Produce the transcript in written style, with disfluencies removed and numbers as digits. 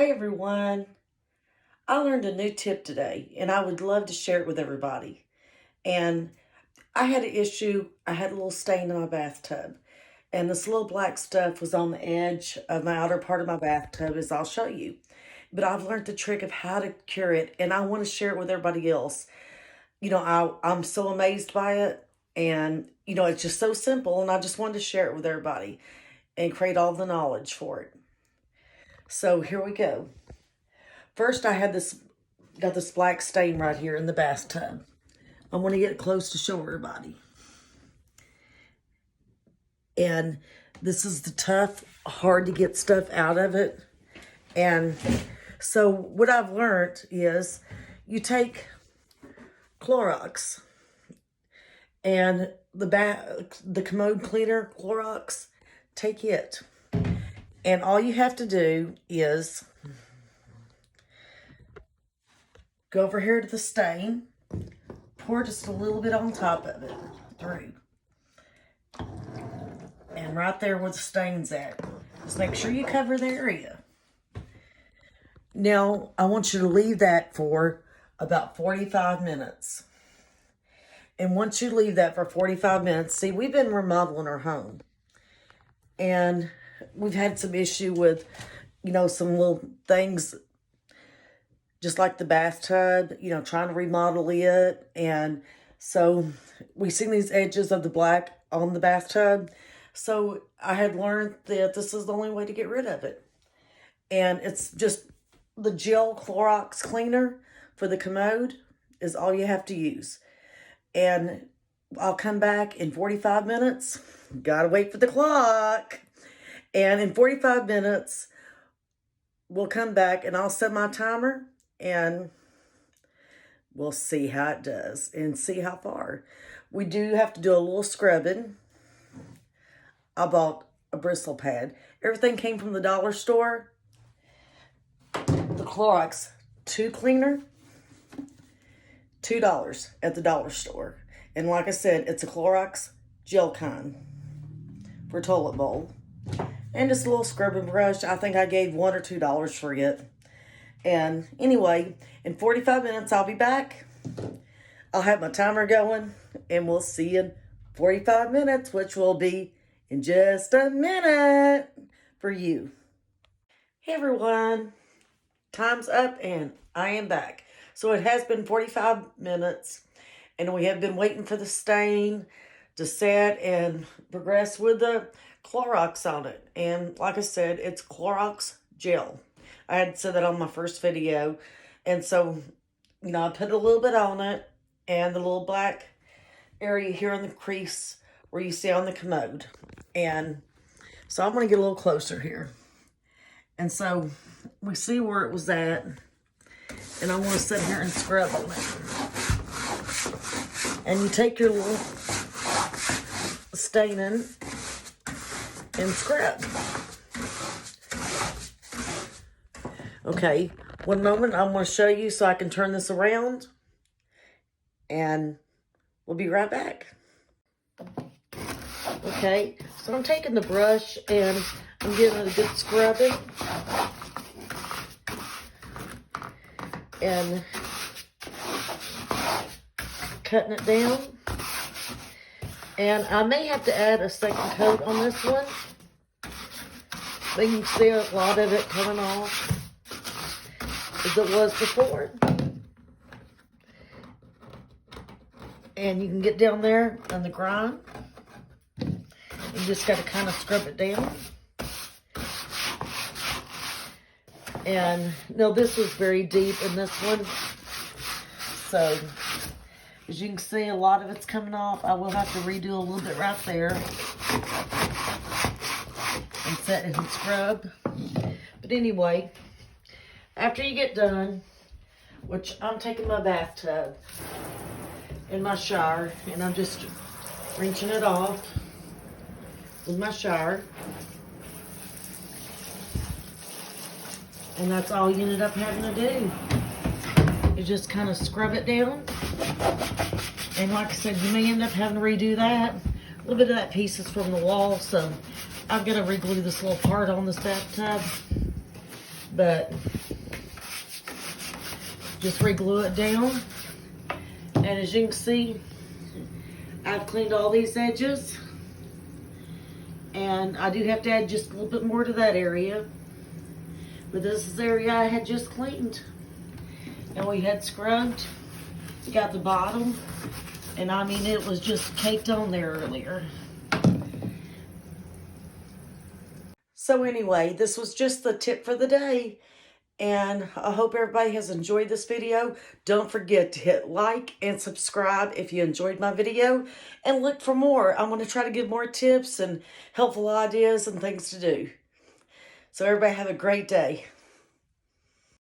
Hey everyone, I learned a new tip today and I would love to share it with everybody. And I had an issue, I had a little stain in my bathtub and this little black stuff was on the edge of my outer part of my bathtub, as I'll show you. But I've learned the trick of how to cure it and I want to share it with everybody else. I'm so amazed by it, and it's just so simple, and I just wanted to share it with everybody and create all the knowledge for it. So here we go. First, got this black stain right here in the bathtub. I want to get close to show everybody. And this is the tough, hard to get stuff out of it. And so what I've learned is you take Clorox and the commode cleaner, Clorox, take it. And all you have to do is go over here to the stain, pour just a little bit on top of it, through. And right there where the stain's at. Just make sure you cover the area. Now, I want you to leave that for about 45 minutes. And once you leave that for 45 minutes, see, we've been remodeling our home. And we've had some issue with, some little things, just like the bathtub, trying to remodel it. And so we seen these edges of the black on the bathtub. So I had learned that this is the only way to get rid of it. And it's just the gel Clorox cleaner for the commode is all you have to use. And I'll come back in 45 minutes. Gotta wait for the clock. And in 45 minutes, we'll come back and I'll set my timer and we'll see how it does and see how far. We do have to do a little scrubbing. I bought a bristle pad. Everything came from the dollar store. The Clorox 2 cleaner, $2 at the dollar store. And like I said, it's a Clorox gel kind for toilet bowl. And just a little scrubbing brush. I think I gave $1 or $2 for it. And anyway, in 45 minutes, I'll be back. I'll have my timer going, and we'll see you in 45 minutes, which will be in just a minute for you. Hey everyone, time's up and I am back. So it has been 45 minutes and we have been waiting for the stain to set and progress with the Clorox on it. And like I said, it's Clorox gel. I had said that on my first video. And so, I put a little bit on it and the little black area here in the crease where you see on the commode. And so I'm going to get a little closer here. And so we see where it was at. And I want to sit here and scrub on it. And you take your little staining and scrub. Okay, one moment, I'm going to show you so I can turn this around. And we'll be right back. Okay, so I'm taking the brush and I'm giving it a good scrubbing. And cutting it down. And I may have to add a second coat on this one. But you can see a lot of it coming off as it was before. And you can get down there on the grind. You just got to kind of scrub it down. And no, this was very deep in this one. So, as you can see, a lot of it's coming off. I will have to redo a little bit right there. And set it and scrub. But anyway, after you get done, which I'm taking my bathtub in my shower, and I'm just rinsing it off with my shower. And that's all you ended up having to do. You just kind of scrub it down. And like I said, you may end up having to redo that. A little bit of that piece is from the wall, so I've got to reglue this little part on this bathtub. but just re-glue it down. And as you can see, I've cleaned all these edges, and I do have to add just a little bit more to that area, but this is the area I had just cleaned, and we had scrubbed, got the bottom, and I mean, it was just caked on there earlier. So anyway, this was just the tip for the day, and I hope everybody has enjoyed this video. Don't forget to hit like and subscribe if you enjoyed my video, and look for more. I'm going to try to give more tips and helpful ideas and things to do. So everybody have a great day.